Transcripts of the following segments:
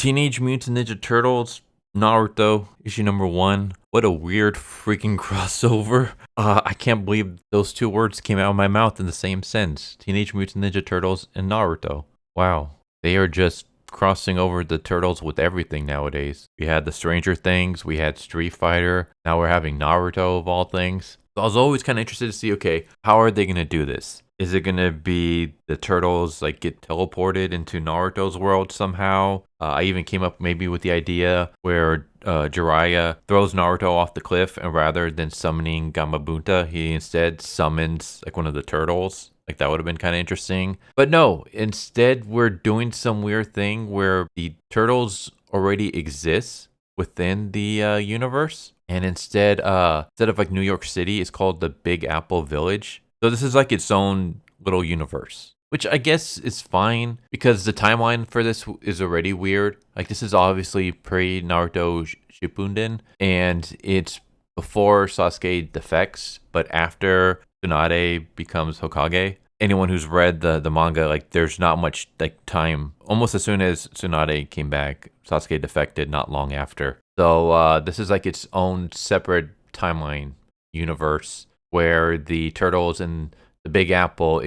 Teenage Mutant Ninja Turtles, Naruto, issue number 1. What a weird freaking crossover. I can't believe those two words came out of my mouth in the same sentence. Teenage Mutant Ninja Turtles and Naruto. Wow. They are just crossing over the Turtles with everything nowadays. We had the Stranger Things, we had Street Fighter, now we're having Naruto of all things. So I was always kind of interested to see, okay, how are they going to do this? Is it going to be the Turtles like get teleported into Naruto's world somehow? I even came up maybe with the idea where Jiraiya throws Naruto off the cliff, and rather than summoning Gamabunta, he instead summons like one of the turtles. Like that would have been kind of interesting. But no, instead we're doing some weird thing where the turtles already exist within the universe. And instead of like New York City, it's called the Big Apple Village. So this is like its own little universe, which I guess is fine because the timeline for this is already weird. Like this is obviously pre-Naruto Shippuden, and it's before Sasuke defects, but after Tsunade becomes Hokage. Anyone who's read the manga, like there's not much like time. Almost as soon as Tsunade came back, Sasuke defected not long after. So this is like its own separate timeline universe where the turtles and the Big Apple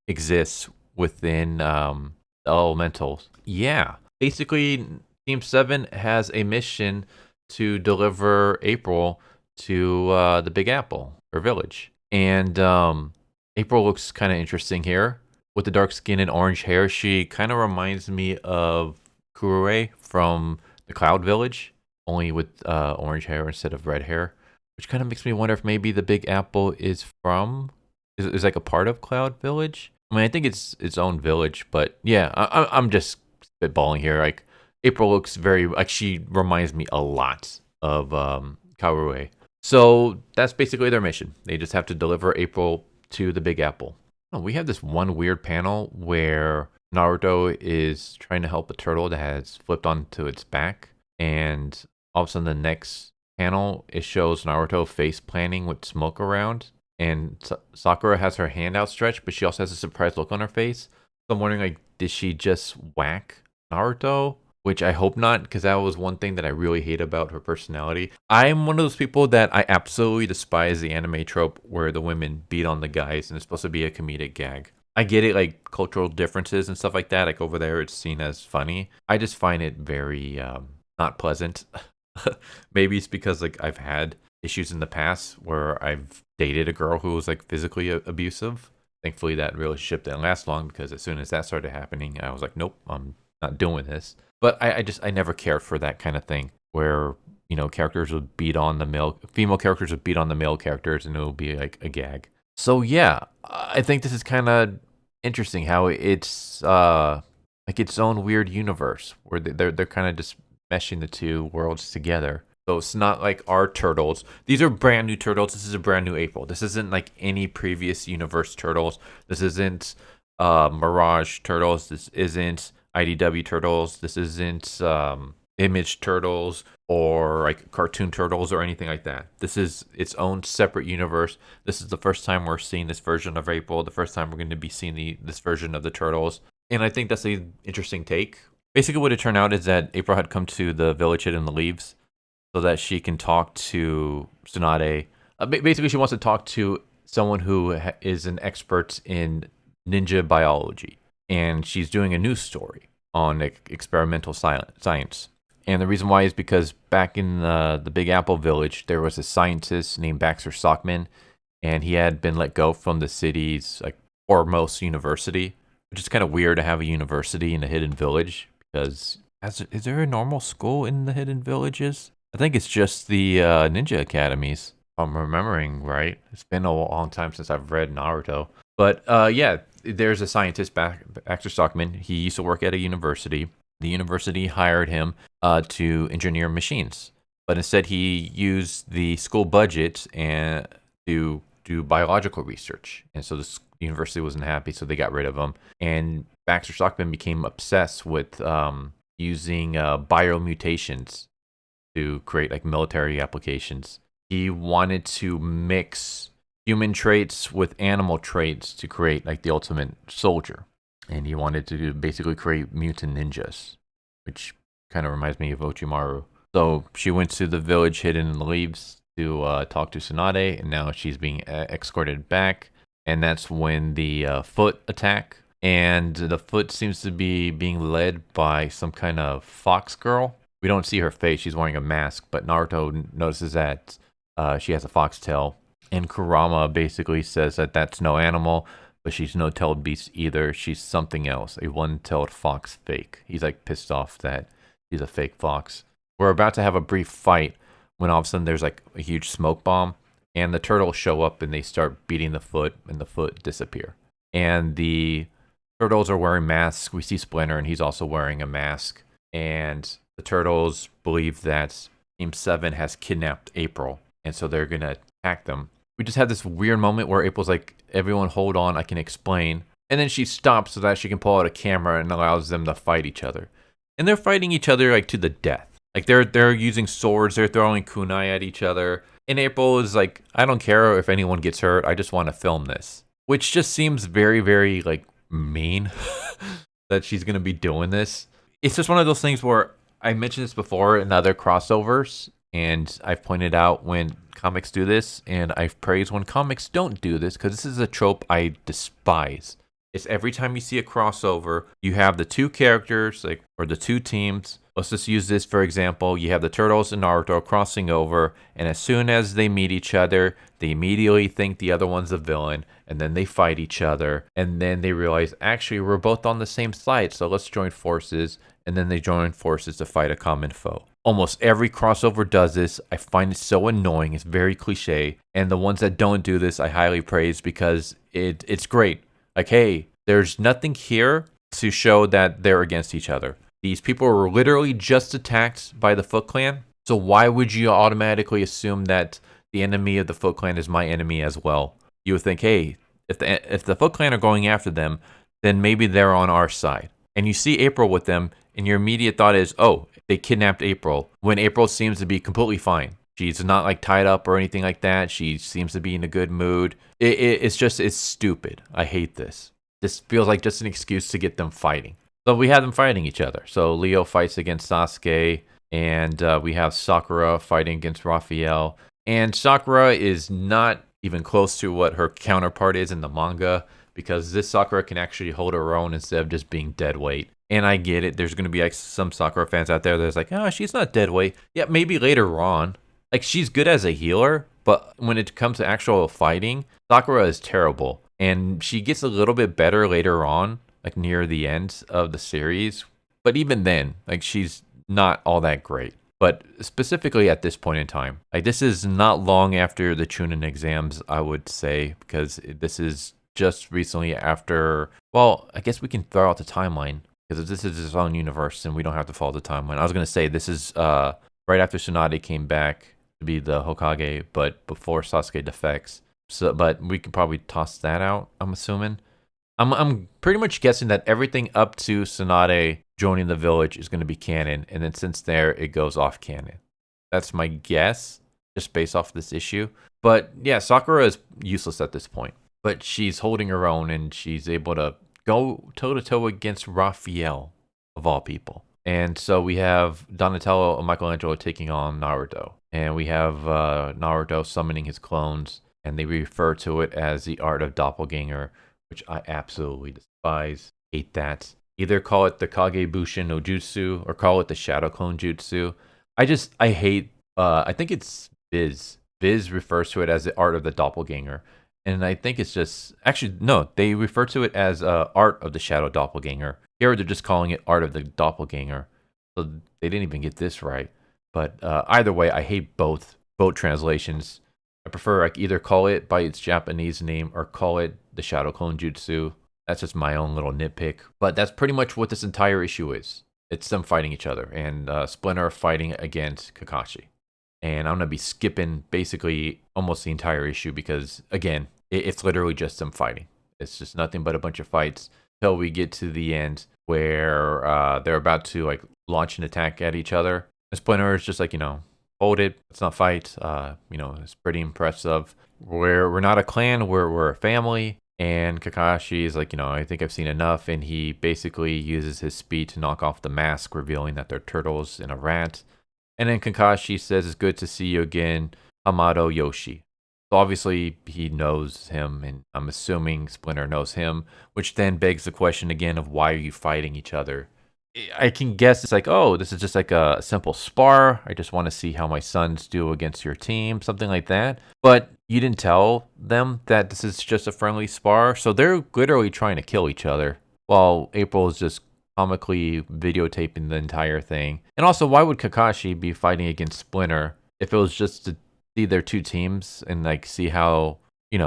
exists within the elementals. Yeah, basically, Team 7 has a mission to deliver April to the Big Apple or village. And April looks kind of interesting here. With the dark skin and orange hair, she kind of reminds me of Kurue from the Cloud Village, only with orange hair instead of red hair. Which kind of makes me wonder if maybe the Big Apple is like a part of Cloud Village. I mean, I think it's its own village, but yeah, I'm just spitballing here. Like April looks very like she reminds me a lot of Karue. So that's basically their mission. They just have to deliver April to the Big Apple. Oh, we have this one weird panel where Naruto is trying to help a turtle that has flipped onto its back, and all of a sudden the next panel, it shows Naruto face planting with smoke around, and Sakura has her hand outstretched, but she also has a surprised look on her face. So I'm wondering, like, did she just whack Naruto? Which I hope not, because that was one thing that I really hate about her personality. I'm one of those people that I absolutely despise the anime trope where the women beat on the guys and it's supposed to be a comedic gag. I get it, like cultural differences and stuff like that. Like over there, it's seen as funny. I just find it very not pleasant. Maybe it's because like I've had issues in the past where I've dated a girl who was like physically abusive. Thankfully, that relationship didn't last long because as soon as that started happening, I was like, nope, I'm not doing this. But I never cared for that kind of thing where, you know, characters would beat on the female characters would beat on the male characters and it would be like a gag. So yeah, I think this is kind of interesting how it's like its own weird universe where they're kind of just meshing the two worlds together. So it's not like our turtles. These are brand new turtles. This is a brand new April. This isn't like any previous universe turtles. This isn't Mirage turtles. This isn't IDW turtles. This isn't Image turtles or like cartoon turtles or anything like that. This is its own separate universe. This is the first time we're seeing this version of April. The first time we're going to be seeing this version of the turtles. And I think that's an interesting take. Basically, what it turned out is that April had come to the village hidden in the leaves so that she can talk to Tsunade. Basically, she wants to talk to someone who is an expert in ninja biology. And she's doing a news story on experimental science. And the reason why is because back in the Big Apple Village, there was a scientist named Baxter Stockman, and he had been let go from the city's like foremost university, which is kind of weird to have a university in a hidden village. Because is there a normal school in the hidden villages? I think it's just the ninja academies, if I'm remembering right. It's been a long time since I've read Naruto. But yeah, there's a scientist, Baxter Stockman. He used to work at a university. The university hired him to engineer machines. But instead, he used the school budget and to do biological research. And so the university wasn't happy, so they got rid of him. And Baxter Stockman became obsessed with using biomutations to create like military applications. He wanted to mix human traits with animal traits to create like the ultimate soldier. And he wanted to basically create mutant ninjas, which Kind of reminds me of Ochimaru. So she went to the village hidden in the leaves to talk to Tsunade, and now she's being escorted back. And that's when the foot attack. And the foot seems to be being led by some kind of fox girl. We don't see her face. She's wearing a mask, but Naruto notices that she has a fox tail. And Kurama basically says that that's no animal, but she's no tailed beast either. She's something else, a one-tailed fox fake. He's like pissed off that she's a fake fox. We're about to have a brief fight when all of a sudden there's like a huge smoke bomb, and the turtles show up and they start beating the foot, and the foot disappear. And the turtles are wearing masks. We see Splinter, and he's also wearing a mask. And the turtles believe that Team 7 has kidnapped April, and so they're going to attack them. We just had this weird moment where April's like, everyone hold on, I can explain. And then she stops so that she can pull out a camera and allows them to fight each other. And they're fighting each other like to the death. Like they're using swords, they're throwing kunai at each other. And April is like, I don't care if anyone gets hurt, I just want to film this. Which just seems very, very like mean that she's going to be doing this. It's just one of those things where I mentioned this before in other crossovers, and I've pointed out when comics do this, and I've praised when comics don't do this, because this is a trope I despise. It's every time you see a crossover, you have the two characters, like, or the two teams. Let's just use this for example. You have the Turtles and Naruto crossing over, and as soon as they meet each other, they immediately think the other one's a villain, and then they fight each other, and then they realize, actually, we're both on the same side, so let's join forces, and then they join forces to fight a common foe. Almost every crossover does this. I find it so annoying. It's very cliche, and the ones that don't do this, I highly praise because it's great. Like, hey, there's nothing here to show that they're against each other. These people were literally just attacked by the Foot Clan. So why would you automatically assume that the enemy of the Foot Clan is my enemy as well? You would think, hey, if the Foot Clan are going after them, then maybe they're on our side. And you see April with them, and your immediate thought is, oh, they kidnapped April. When April seems to be completely fine. She's not like tied up or anything like that. She seems to be in a good mood. It's stupid. I hate this. This feels like just an excuse to get them fighting. So we have them fighting each other. So Leo fights against Sasuke, and we have Sakura fighting against Raphael. And Sakura is not even close to what her counterpart is in the manga, because this Sakura can actually hold her own instead of just being dead weight. And I get it. There's going to be like some Sakura fans out there that's like, oh, she's not dead weight. Yeah, maybe later on. Like, she's good as a healer, but when it comes to actual fighting, Sakura is terrible. And she gets a little bit better later on, like near the end of the series. But even then, like, she's not all that great. But specifically at this point in time, like, this is not long after the Chunin exams, I would say, because this is just recently after, well, I guess we can throw out the timeline, because this is its own universe and we don't have to follow the timeline. I was going to say this is right after Tsunade came back to be the Hokage, but before Sasuke defects. So, but we could probably toss that out, I'm assuming. I'm pretty much guessing that everything up to Tsunade joining the village is going to be canon, and then since there, it goes off canon. That's my guess, just based off this issue. But yeah, Sakura is useless at this point. But she's holding her own, and she's able to go toe-to-toe against Raphael, of all people. And so we have Donatello and Michelangelo taking on Naruto. And we have Naruto summoning his clones, and they refer to it as the art of doppelganger, which I absolutely despise. Hate that. Either call it the Kagebushin no Jutsu or call it the Shadow Clone Jutsu. I hate, I think it's Viz. Viz refers to it as the art of the doppelganger. And I think it's just, actually, no, they refer to it as art of the shadow doppelganger. Here they're just calling it art of the doppelganger. So they didn't even get this right. But either way, I hate both translations. I prefer like either call it by its Japanese name or call it the Shadow Clone Jutsu. That's just my own little nitpick. But that's pretty much what this entire issue is. It's them fighting each other, and Splinter fighting against Kakashi. And I'm going to be skipping basically almost the entire issue because, again, it's literally just them fighting. It's just nothing but a bunch of fights till we get to the end where they're about to like launch an attack at each other. And Splinter is just like, hold it. Let's not fight. It's pretty impressive. We're not a clan. We're a family. And Kakashi is like, I think I've seen enough. And he basically uses his speed to knock off the mask, revealing that they're turtles in a rat. And then Kakashi says, "It's good to see you again, Hamado Yoshi." So obviously he knows him, and I'm assuming Splinter knows him, which then begs the question again of why are you fighting each other? I can guess it's like, oh, this is just like a simple spar. I just want to see how my sons do against your team, something like that. But you didn't tell them that this is just a friendly spar, so they're literally trying to kill each other, while April is just comically videotaping the entire thing. And also, why would Kakashi be fighting against Splinter if it was just to see their two teams and like see how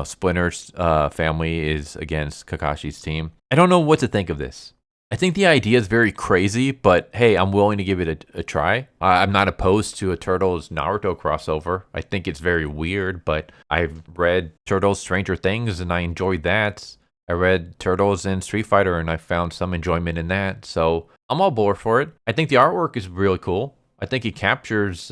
Splinter's family is against Kakashi's team? I don't know what to think of this. I think the idea is very crazy, but hey, I'm willing to give it a try. I'm not opposed to a Turtles Naruto crossover. I think it's very weird, but I've read Turtles Stranger Things and I enjoyed that. I read Turtles and Street Fighter and I found some enjoyment in that. So I'm all board for it. I think the artwork is really cool. I think it captures,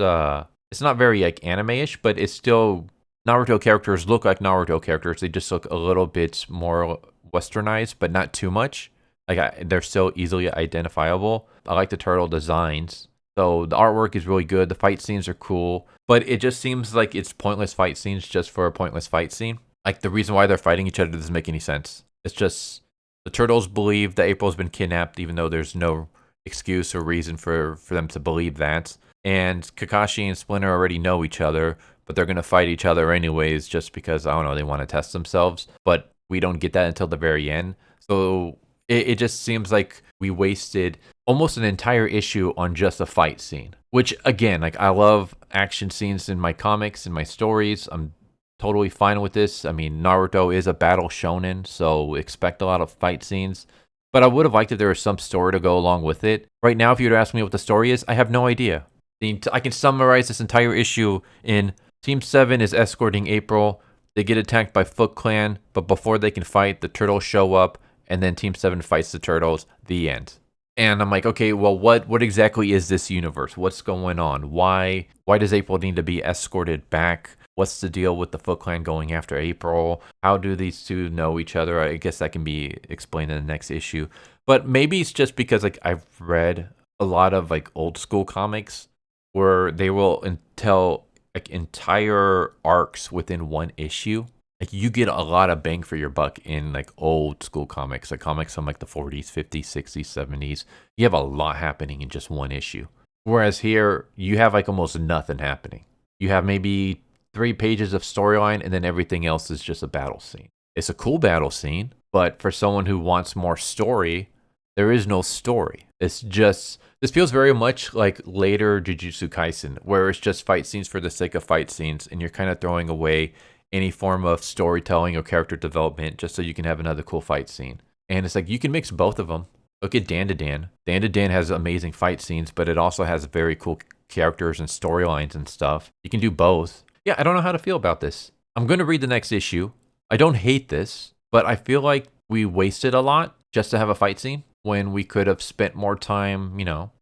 it's not very like anime-ish, but it's still, Naruto characters look like Naruto characters. They just look a little bit more westernized, but not too much. Like they're still easily identifiable. I like the turtle designs. So the artwork is really good. The fight scenes are cool. But it just seems like it's pointless fight scenes just for a pointless fight scene. Like the reason why they're fighting each other doesn't make any sense. It's just the turtles believe that April's been kidnapped even though there's no excuse or reason for them to believe that. And Kakashi and Splinter already know each other, but they're going to fight each other anyways just because, I don't know, they want to test themselves. But we don't get that until the very end. So it just seems like we wasted almost an entire issue on just a fight scene. Which, again, like I love action scenes in my comics and my stories. I'm totally fine with this. I mean, Naruto is a battle shonen, so expect a lot of fight scenes. But I would have liked if there was some story to go along with it. Right now, if you were to ask me what the story is, I have no idea. I can summarize this entire issue in Team 7 is escorting April. They get attacked by Foot Clan, but before they can fight, the turtles show up. And then Team 7 fights the turtles, the end. And I'm like, okay, well, what exactly is this universe? What's going on? Why does April need to be escorted back? What's the deal with the Foot Clan going after April? How do these two know each other? I guess that can be explained in the next issue. But maybe it's just because like I've read a lot of like old school comics where they will tell like entire arcs within one issue. Like you get a lot of bang for your buck in like old school comics, like comics from like the 40s, 50s, 60s, 70s. You have a lot happening in just one issue. Whereas here, you have like almost nothing happening. You have maybe 3 pages of storyline and then everything else is just a battle scene. It's a cool battle scene, but for someone who wants more story, there is no story. It's just, this feels very much like later Jujutsu Kaisen, where it's just fight scenes for the sake of fight scenes and you're kind of throwing away any form of storytelling or character development just so you can have another cool fight scene. And it's like you can mix both of them. Look at Dan to Dan. Dan to Dan has amazing fight scenes, but it also has very cool characters and storylines and stuff. You can do both. Yeah, I don't know how to feel about this. I'm going to read the next issue. I don't hate this, but I feel like we wasted a lot just to have a fight scene when we could have spent more time,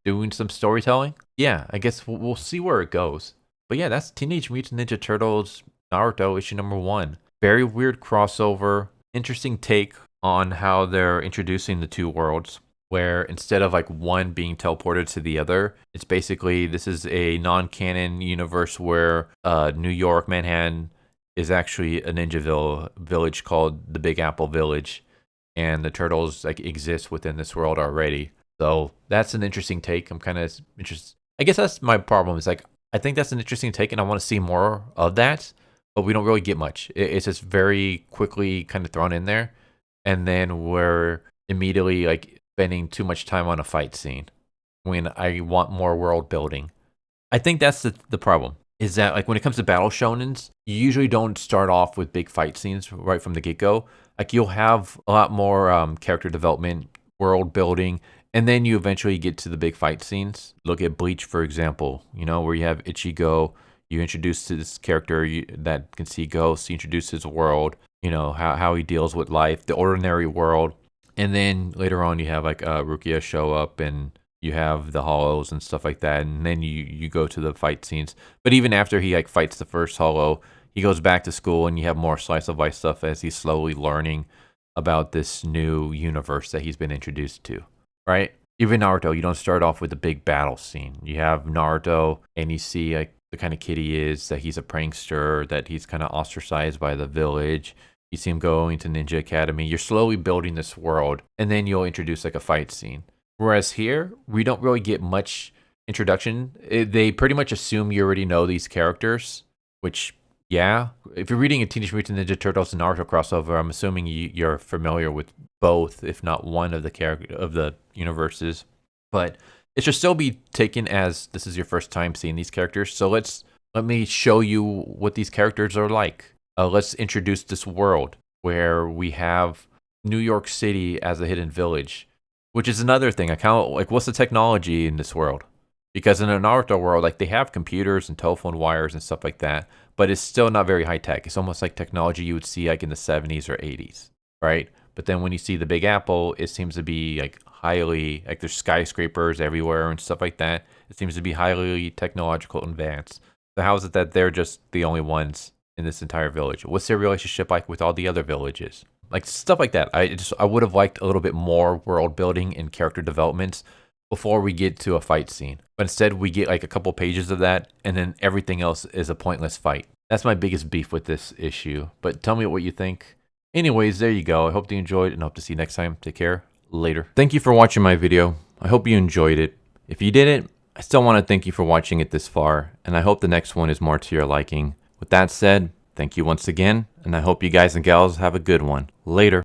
doing some storytelling. Yeah, I guess we'll see where it goes. But yeah, that's Teenage Mutant Ninja Turtles Naruto issue number 1. Very weird crossover. Interesting take on how they're introducing the two worlds, where instead of like one being teleported to the other, it's basically this is a non-canon universe where New York, Manhattan is actually a ninja village called the Big Apple Village, and the turtles like exist within this world already. So that's an interesting take. I'm kind of interested. I guess that's my problem. Is like I think that's an interesting take, and I want to see more of that. But we don't really get much. It's just very quickly kind of thrown in there. And then we're immediately like spending too much time on a fight scene when I want more world building. I think that's the problem. Is that like when it comes to battle shonens, you usually don't start off with big fight scenes right from the get-go. Like you'll have a lot more character development, world building, and then you eventually get to the big fight scenes. Look at Bleach, for example, where you have Ichigo. You introduce this character that can see ghosts. You introduce his world, how he deals with life, the ordinary world. And then later on, you have like Rukia show up and you have the hollows and stuff like that. And then you go to the fight scenes. But even after he like fights the first hollow, he goes back to school and you have more slice of life stuff as he's slowly learning about this new universe that he's been introduced to, right? Even Naruto, you don't start off with a big battle scene. You have Naruto, and you see like the kind of kid he is, that he's a prankster, that he's kind of ostracized by the village. You see him going to Ninja Academy. You're slowly building this world, and then you'll introduce like a fight scene. Whereas here, we don't really get much introduction. They pretty much assume you already know these characters, which, yeah. If you're reading a Teenage Mutant Ninja Turtles and Naruto crossover, I'm assuming you're familiar with both, if not one of the universes. But it should still be taken as this is your first time seeing these characters. So let me show you what these characters are like. Let's introduce this world where we have New York City as a hidden village, which is another thing. I kind of like, what's the technology in this world? Because in a Naruto world, like they have computers and telephone wires and stuff like that, but it's still not very high tech. It's almost like technology you would see like in the 70s or 80s, right? But then when you see the Big Apple, it seems to be like highly, like there's skyscrapers everywhere and stuff like that. It seems to be highly technological advanced. So how is it that they're just the only ones in this entire village? What's their relationship like with all the other villages? Like stuff like that. I would have liked a little bit more world building and character developments before we get to a fight scene. But instead we get like a couple pages of that, and then everything else is a pointless fight. That's my biggest beef with this issue. But tell me what you think. Anyways, there you go. I hope you enjoyed, and I hope to see you next time. Take care. Later. Thank you for watching my video. I hope you enjoyed it. If you didn't, I still want to thank you for watching it this far, and I hope the next one is more to your liking. With that said, thank you once again, and I hope you guys and gals have a good one. Later.